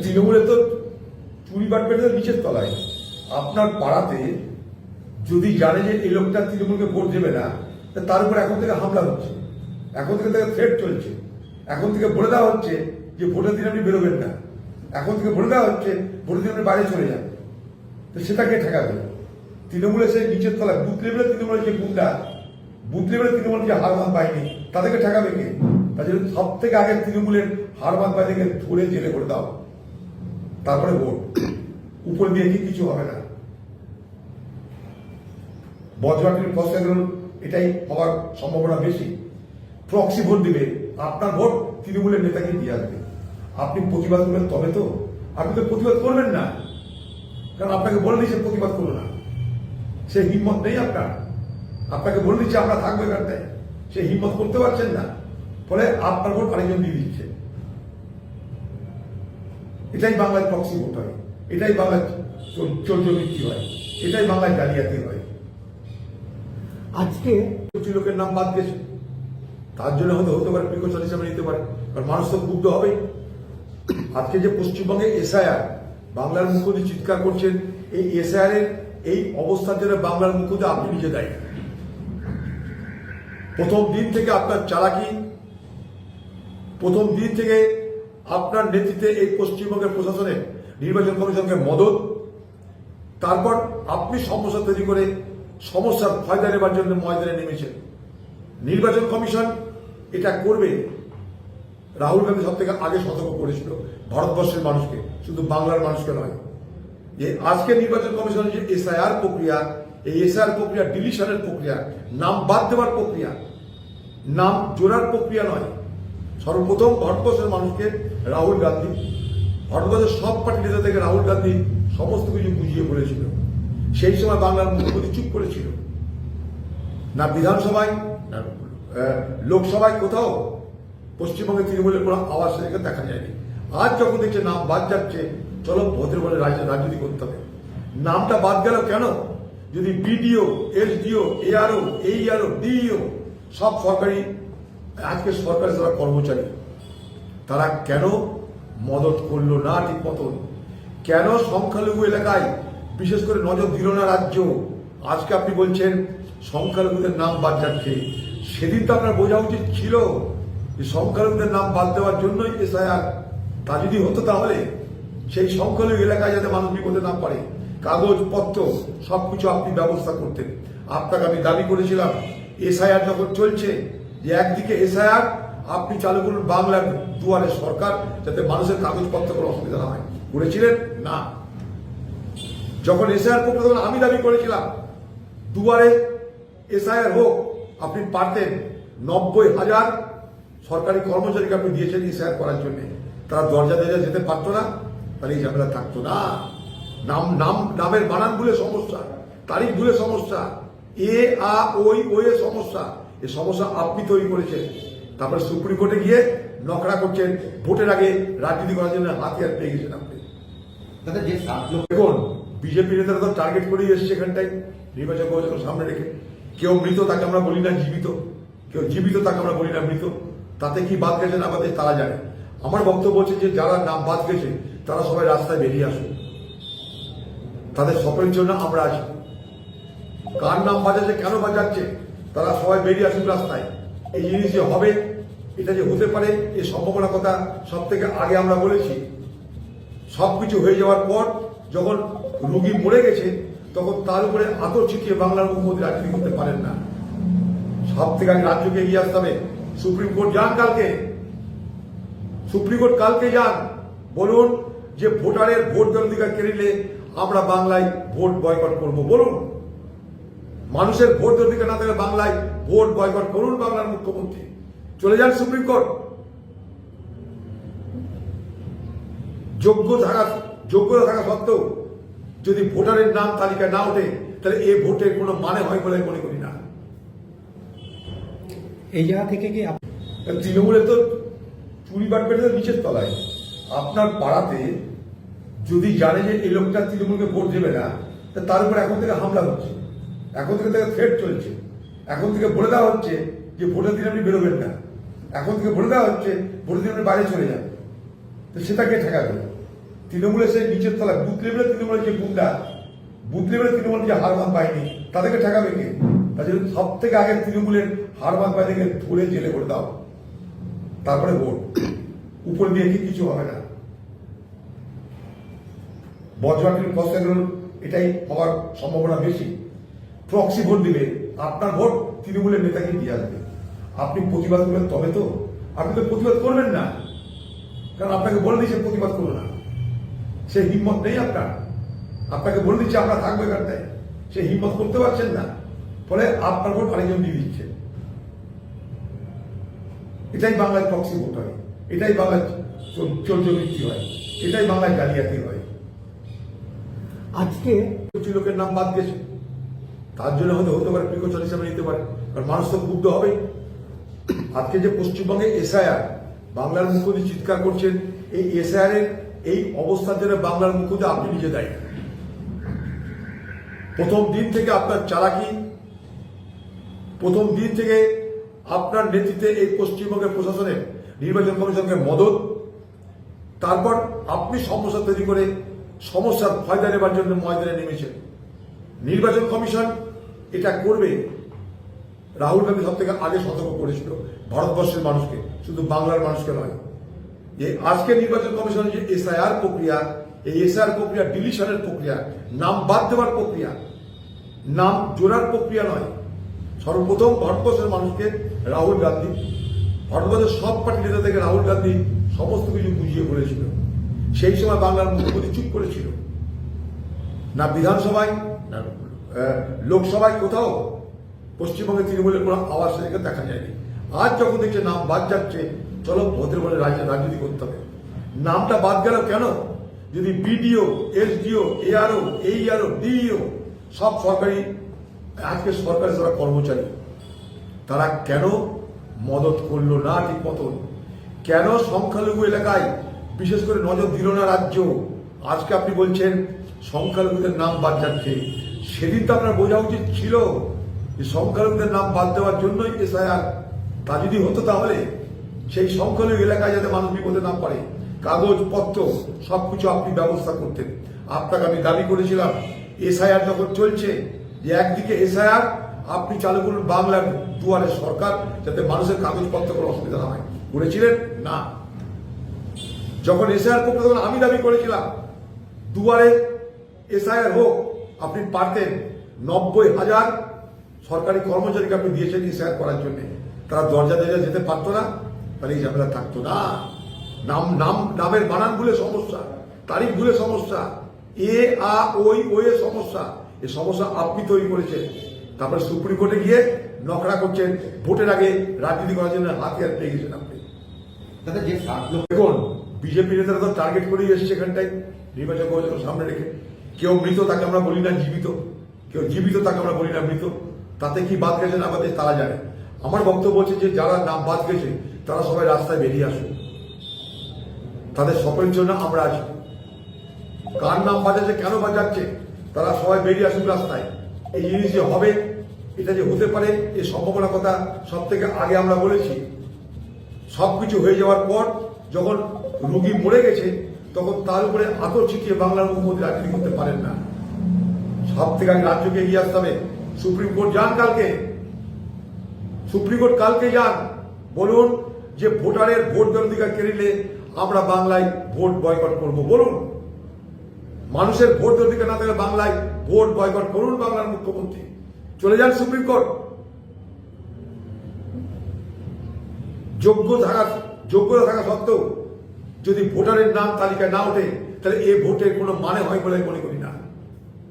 তৃণমূলে তো চুরি বাটপেটের নিচের তলায়। আপনার পাড়াতে যদি জানে যে এই লোকটা তৃণমূলকে ভোট দেবে না, তার উপর এখন থেকে হামলা হচ্ছে, এখন থেকে তাকে থ্রেট চলছে, এখন থেকে বলে দেওয়া হচ্ছে যে ভোটের দিন আপনি বেরোবেন না, এখন থেকে বলে দেওয়া হচ্ছে ভোটের দিন আপনি বাইরে চলে যান। তো সেটাকে ঠেকাবে তৃণমূলের সেই নিচের তলায় বুথ লেভেলে তৃণমূলের যে গুন্ডা, বুথ লেভেলে তৃণমূলের যে হারমান বাহিনী, তাদেরকে ঠেকাবে কে? তার জন্য সব থেকে আগে তৃণমূলের হারমান বাহিনীকে ধরে জেলে করে দাও, তারপরে ভোট। উপর দিয়ে কি কিছু হবে না। বজ্রাটির প্রসেসর এটাই হওয়ার সম্ভাবনা বেশি। প্রক্সি ভোট দিবে, আপনার ভোট তৃণমূলের নেতাকে দিয়ে আসবে। আপনি প্রতিবাদ করবেন তবে তো, আপনি তো প্রতিবাদ করবেন না, কারণ আপনাকে বলে দিচ্ছে প্রতিবাদ করো না, সে হিম্মত নেই আপনার। আপনাকে বলে দিচ্ছে আমরা থাকবো এখানটায়, সে হিম্মত করতে পারছেন না, ফলে আপনার ভোট আরেকজন দিয়ে দিচ্ছে। এটাই বাংলায় প্রক্সি ভোট হয়, এটাই বাংলায় চৌর্যবৃত্তি হয়, এটাই বাংলায় জালিয়াতি হয়। আজকে কিছু লোকের নাম বাদ গেছে, তার জন্য হয়তো হতে পারে প্রিকশন হিসাবে নিতে পারে, কারণ মানুষ তো ক্ষুব্ধ হবেই। আজকে যে পশ্চিমবঙ্গে এসআইআর, বাংলার মুখ্যমন্ত্রী চিৎকার করছেন, এই এসআইআর এর এই অবস্থার জন্য বাংলার মুখ্যমন্ত্রী আপনি নিজে দায়ী। প্রথম দিন থেকে আপনার চালাকি, প্রথম দিন থেকে আপনার নেতৃত্বে এই পশ্চিমবঙ্গের প্রশাসনের নির্বাচন কমিশনকে মদত, তারপর আপনি সমস্যা তৈরি করে সমস্যার ফায়দা নেবার জন্য ময়দানে নেমেছেন। নির্বাচন কমিশন এটা করবে, রাহুল গান্ধী সব থেকে আগে সতর্ক করেছিল ভারতবর্ষের মানুষকে, শুধু বাংলার মানুষকে নয়, যে আজকে নির্বাচন কমিশনের যে এসআইআর প্রক্রিয়া, এই এসআইআর প্রক্রিয়া ডিলিশনের প্রক্রিয়া, নাম বাদ দেওয়ার প্রক্রিয়া, নাম জোড়ার প্রক্রিয়া নয়। সর্বপ্রথম ভারতবর্ষের মানুষকে রাহুল গান্ধী, ভারতবর্ষের সব পার্টি নেতা থেকে রাহুল গান্ধী সমস্ত কিছু বুঝিয়ে বলেছিল। সেই সময় বাংলার মুখ্যমন্ত্রী চুপ করেছিল, না বিধানসভায় না লোকসভায় কোথাও পশ্চিমবঙ্গে তৃণমূলের কোনো আওয়াজ সেটাকে দেখা যায়নি। আজ যখন দেখছে নাম বাদ যাচ্ছে, চলো ভদ্র বলে রাজনীতি করতে হবে। নামটা বাদ গেল কেন? যদি বিডিও, এসডিও, এআরও, এইআরও, ডিইও সব সরকারি, আজকে সরকারি যারা কর্মচারী, তারা কেন মদত করলো না ঠিক মতন? কেন সংখ্যালঘু এলাকায় বিশেষ করে নজর দিল না রাজ্য? আজকে আপনি বলছেন সংখ্যালঘুদের নাম বাদ যাচ্ছে। সেদিন তো আপনার বোঝা উচিত ছিল যে সংখ্যালঘুদের নাম বাদ দেওয়ার জন্যই এসআইআর। তা যদি হতো তাহলে সেই সংখ্যালঘু এলাকায় যাতে মানুষ বিপদে না পারে, কাগজপত্র সবকিছু আপনি ব্যবস্থা করতেন। আপনাকে আমি দাবি করেছিলাম এসআইআর যখন চলছে, যে একদিকে এসআইআর আপনি চালু করুন বাংলার দুয়ারে সরকার, যাতে মানুষের কাগজপত্র কোনো অসুবিধা না হয়। করেছিলেন না? যখন এসআইআর করতে তখন আমি দাবি করেছিলাম দুয়ারে এসআইআর হোক। আপনি পারতেন 90,000 সরকারি কর্মচারীকে আপনি দিয়েছেন এসআইআর করার জন্য, তারা দরজা দিয়ে যেতে পারতো না, তাহলে এই ঝামেলা থাকতো না। নামের বানান ভুলে সমস্যা, তারিখ ভুলে সমস্যা, এ আ ওই ওই এর সমস্যা, এই সমস্যা আপনি তৈরি করেছেন। তারপরে সুপ্রিম কোর্টে গিয়ে নকরা করছেন, ভোটের আগে রাজনীতি করার জন্য হাতিয়ার পেয়ে গেছেন আপনি। দেখুন বিজেপি নেতারা তো টার্গেট করেই এসছে এখানটায়, নির্বাচন কমিশন সামনে রেখে। কেউ মৃত তাকে আমরা বলি না জীবিত, কেউ জীবিত তাকে আমরা বলি না মৃত। তাতে কি বাদ গেছে না বাদে তারা জানে। আমার বক্তব্য হচ্ছে যে যারা নাম বাদ গেছে তারা সবাই রাস্তায় বেরিয়ে আসুন, তাদের সকলের জন্য আমরা আছি। কার নাম বাজাচ্ছে, কেন বাজাচ্ছে, তারা সবাই বেরিয়ে আসুন রাস্তায়। এই জিনিস যে হবে, এটা যে হতে পারে, এই সম্ভাবনার কথা সব থেকে আগে আমরা বলেছি। সবকিছু হয়ে যাওয়ার পর যখন রোগী মরে গেছে, তখন তার উপরে আতর ছিটিয়ে বাংলার মুখ্যমন্ত্রী রাজনীতি করতে পারেন না। সব থেকে আগে রাজ্যকে এগিয়ে আসতে হবে। সুপ্রিম কোর্ট যান কালকে, সুপ্রিম কোর্ট কালকে যান, বলুন যে ভোটারের ভোট দেওয়ার অধিকার কেড়ে নিলে আমরা বাংলায় ভোট বয়কট করব। বলুন মানুষের ভোট দেওয়ার অধিকার না থাকলে বাংলায় ভোট বয়কট করুন বাংলার মুখ্যমন্ত্রী। চলে যান সুপ্রিম কোর্ট। যোগ্যতা থাকা সত্ত্বেও যদি ভোটারের নাম তালিকায় না ওঠে, তাহলে এই ভোটের কোনো মানে হয় বলে মনে করি না। এই জায়গা থেকে কি তৃণমূলে তো চুরি বাটপেটের নিচের তলায়। আপনার পাড়াতে যদি জানে যে এই লোকটা তৃণমূলকে ভোট দেবে না, তার উপর এখন থেকে হামলা হচ্ছে, এখন থেকে তাকে থ্রেট চলছে, এখন থেকে বলে দেওয়া হচ্ছে যে ভোটের দিন আপনি বেরোবেন না, এখন থেকে বলে দেওয়া হচ্ছে ভোটের দিন আপনি বাইরে চলে যান। তো সেটাকে ঠেকাবে তৃণমূলের সেই নিচের তলায় বুথ লেভেলের তৃণমূলের যে গুন্ডা, বুথ লেভেলের তৃণমূল যে হারমান পায়নি তাদেরকে ঠেকাবে কে? তার জন্য সব থেকে আগে তৃণমূলের হারমান পায়নিকে ধরে জেলে ভরে দাও, তারপরে ভোট। উপর দিয়ে কি কিছু হবে না। বজ্রাটির কষ্টের এটাই হওয়ার সম্ভাবনা বেশি। প্রক্সি ভোট দিলে আপনার ভোট তৃণমূলের নেতাকে দিয়ে আসবে। আপনি প্রতিবাদ করবেন তবে তো, আপনি তো প্রতিবাদ করবেন না, কারণ আপনাকে বলে দিচ্ছে প্রতিবাদ করো না, সে হিম্মত নেই আপনার। আপনাকে বলে দিচ্ছে আমরা থাকবো এখানটায়, সে হিম্মত করতে পারছেন না, ফলে আপনার ভোট আরেকজন দিয়ে দিচ্ছে। এটাই বাংলায় প্রক্সি ভোট হয়, এটাই বাংলায় চৌর্যবৃত্তি হয়, এটাই বাংলায় জালিয়াতি হয়। আজকে কিছু লোকের নাম বাদ গেছে, তার জন্য হয়তো হতে পারে প্রিকশন হিসাবে নিতে পারে, কারণ মানুষ তো ক্ষুব্ধ হবেই। আজকে যে পশ্চিমবঙ্গে এসআইআর, বাংলার মুখ্যমন্ত্রী চিৎকার করছেন, এই এসআইআর এর এই অবস্থার জন্য বাংলার মুখ্যমন্ত্রী আপনি নিজে দায়ী। প্রথম দিন থেকে আপনার চালাকি, প্রথম দিন থেকে আপনার নেতৃত্বে এই পশ্চিমবঙ্গের প্রশাসনের নির্বাচন কমিশনকে মদত, তারপর আপনি সমস্যা তৈরি করে সমস্যার ফায়দা নেবার জন্য ময়দানে নেমেছেন। নির্বাচন কমিশন এটা করবে, রাহুল গান্ধী সব থেকে আগে সতর্ক করেছিল ভারতবর্ষের মানুষকে, শুধু বাংলার মানুষকে নয়। যে আজকে নির্বাচন কমিশনের যে এসআইআর প্রক্রিয়া, এই এসআইআর প্রক্রিয়া ডিলিশনের প্রক্রিয়া, নাম বাদ দেওয়ার প্রক্রিয়া, নাম জোড়ার প্রক্রিয়া নয়। সর্বপ্রথম ভারতবর্ষের মানুষকে রাহুল গান্ধী, ভারতবর্ষের সব পার্টি নেতা থেকে রাহুল গান্ধী সমস্ত কিছু বুঝিয়ে বলেছিল। সেই সময় বাংলার মুখ্যমন্ত্রী চুপ করেছিল, না বিধানসভায় না লোকসভায় কোথাও পশ্চিমবঙ্গের তৃণমূলের কোনো আওয়াজ সেটাকে দেখা যায়নি। আজ যখন দেখছে নাম বাদ যাচ্ছে, চলো ভদ্র বলে রাজনীতি করতে হবে। নামটা বাদ গেল কেন? যদি বিডিও, এসডিও, এআরও, এইআরও, ডিইও সব সরকারি, আজকে সরকারি যারা কর্মচারী, তারা কেন মদত করলো না ঠিক মতন? কেন সংখ্যালঘু এলাকায় বিশেষ করে নজর দিল না রাজ্য? আজকে আপনি বলছেন সংখ্যালঘুদের নাম বাদ যাচ্ছে। সেদিন তো আপনার বোঝা উচিত ছিল যে সংখ্যালঘুদের নাম বাদ দেওয়ার জন্যই এসআইআর। তা যদি হতো তাহলে সেই সংখ্যালঘু এলাকায় যাতে মানুষ বিপদে না পড়ে, কাগজপত্র সবকিছু আপনি ব্যবস্থা করতেন। আপনাকে আমি দাবি করেছিলাম এসআইআর যখন চলছে, যে একদিকে এসআইআর আপনি চালু করুন বাংলার দুয়ারে সরকার, যাতে মানুষের কাগজপত্র কোনো অসুবিধা না হয়। করেছিলেন না? যখন এসআইআর করতে তখন আমি দাবি করেছিলাম দুয়ারে এসআইআর হোক। আপনি পারতেন 90,000 সরকারি কর্মচারীকে আপনি দিয়েছেন এসআইআর করার জন্য, তারা দরজা দরজা যেতে পারতো না, তাহলে এই ঝামেলা থাকতো না। নামের বানান ভুলে সমস্যা, তারিখ ভুলে সমস্যা, এ আ ওই ওই এর সমস্যা, এই সমস্যা আপনি তৈরি করেছেন। তারপরে সুপ্রিম কোর্টে গিয়ে নকরা করছেন, ভোটের আগে রাজনীতি করার জন্য হাতিয়ার পেয়ে গেছেন আপনি। দেখুন বিজেপি নেতারা তো টার্গেট করেই এসেছে এখানটায় নির্বাচন কমিশনের সামনে রেখে। কেউ মৃত তাকে আমরা বলি না জীবিত, কেউ জীবিত তাকে আমরা বলি না মৃত। তাতে কি বাদ গেছে না আমাদের তারা জানে। আমার বক্তব্য হচ্ছে যে যারা নাম বাদ গেছে তারা সবাই রাস্তায় বেরিয়ে আসুন, তাদের সকলের জন্য আমরা আছি। কার নাম বাজাচ্ছে, কেন বাজাচ্ছে, তারা সবাই বেরিয়ে আসুন রাস্তায়। এই জিনিস যে হবে, এটা যে হতে পারে, এই সম্ভাবনার কথা সব থেকে আগে আমরা বলেছি। সবকিছু হয়ে যাওয়ার পর যখন রোগী মরে গেছে, তখন তার উপরে আতর ছিটিয়ে বাংলার মুখ্যমন্ত্রী রাজনীতি করতে পারেন না। সব থেকে আগে রাজ্যকে এগিয়ে আসতে হবে। সুপ্রিম কোর্ট যান কালকে, সুপ্রিম কোর্ট কালকে যান, বলুন যে ভোটারের ভোট দেওয়ার অধিকার কেড়ে নিলে আমরা বাংলায় ভোট বয়কট করব। বলুন মানুষের ভোট দেওয়ার অধিকার না থাকলে বাংলায় ভোট বয়কট করুন বাংলার মুখ্যমন্ত্রী। চলে যান সুপ্রিম কোর্ট। যোগ্যতা থাকা সত্ত্বেও যদি ভোটারের নাম তালিকায় না ওঠে, তাহলে এই ভোটের কোনো মানে হয় বলে মনে করি।